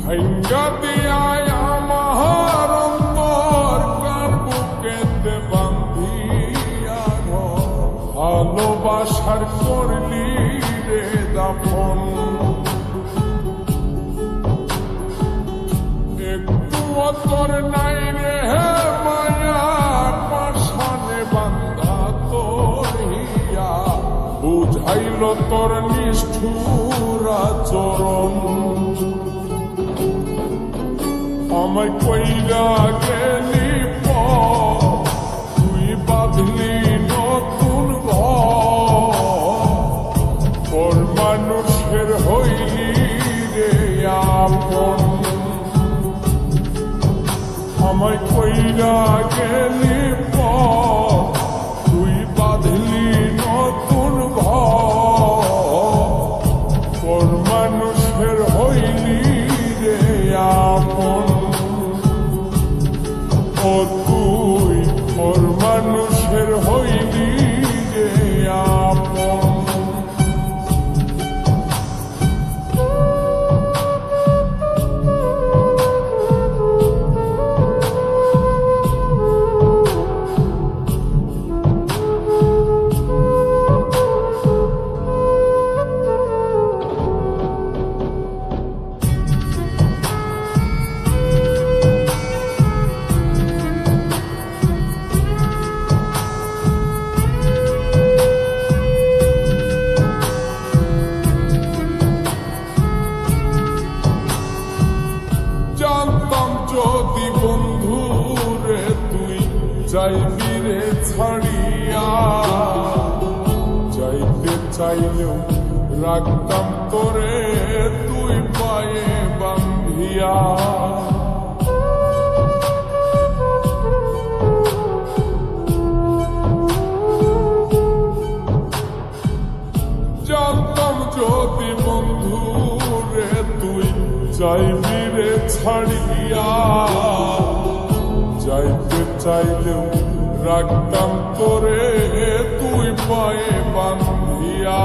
ভাঙ্গা দিয়ায় আমার অন্তর কার বুকেতে বান্ধিয়া ভালোবাসার করলি রে দাফন একটু তোর নাই রে মায়া পাশানে বান্ধা তোর হিয়া বুঝাইল তোর নিষ্ঠুর আচরণ আমায় কইরা গেলি তুই বাঁধলি নতুন ঘর মানুষের হইলি রে আপন আমায় কইরা গেলি তুই বাঁধলি নতুন ঘর মানুষের হইলি রে আপন ও তুই ওর মানুষের হইলি রে আপন যদি বন্ধু রে তুই যাইবি রে ছাড়িয়া যাইতে চাইলেও রাখতাম তোরে তুই পায়ে বান্ধিয়া জানতাম যদি বন্ধু রে তুই যাইবি রে ছাড়িয়া যাইতে চাইলেও রাখতাম তোরে তুই পায়ে বান্ধিয়া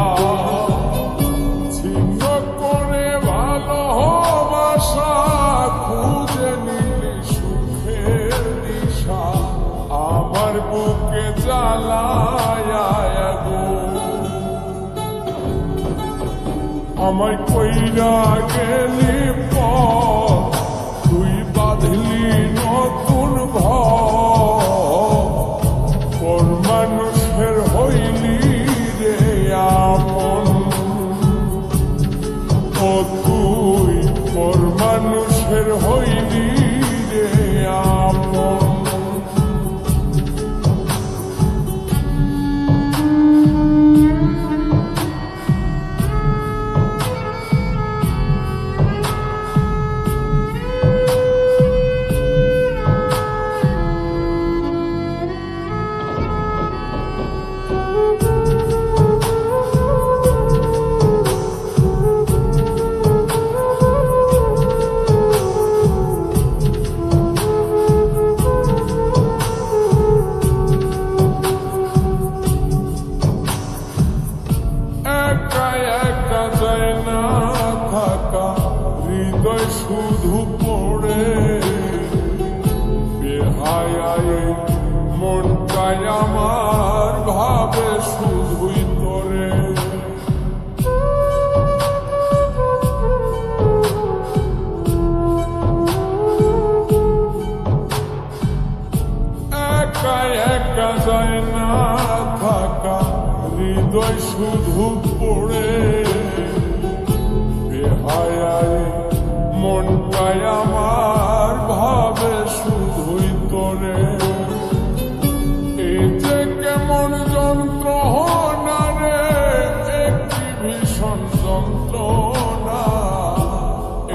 ছিন্ন করে ভালোবাসা খুঁজে নিলি সুখের দিশা আমার বুকে জ্বালায় আমায় কইরা গেলি তুই বাঁধলি নতুন ঘর মানুষের হইলি রে আপন ও তুই ওর মানুষের হইলি রে আপন হৃদয় শুধু পড়ে বেহায় মনটাই আমার ভাবে শুধুই তোরে একা একা যায় না থাকা হৃদয় শুধু পড়ে বেহায় মনটাই আমার ভাবে শুধুই তোরে এই যে কেমন যন্ত্রণা রে একটি ভীষণ যন্ত্রণা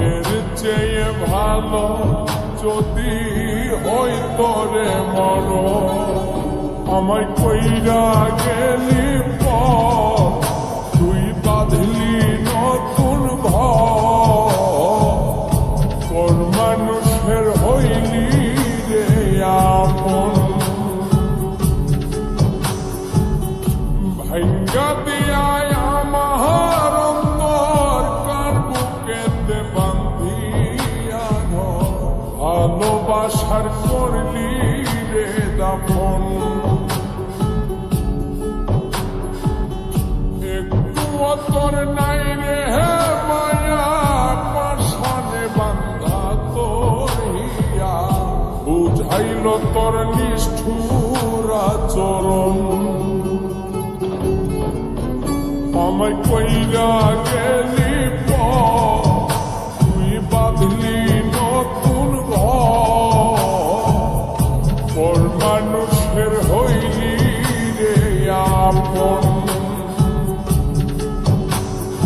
এর চেয়ে ভালো যদি হই তোরে মর আমায় কইরা গেলি তুই বাঁধলি নতুন ঘর মানুষের হইলি রে আপন ভাঙ্গা দিয়ায় আমার অন্তর কার বুকেতে বান্ধিয়া আপন একটু তোর নাই রে হে মায়া পাশানে বান্ধা তোর হিয়া বুঝাইল তোর নিষ্ঠুর আচরণ আমায় কইরা গেলি তুই বাঁধলি নতুন ঘর মানুষের হইলি রে আপন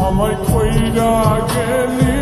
আমায় কইরা গেলি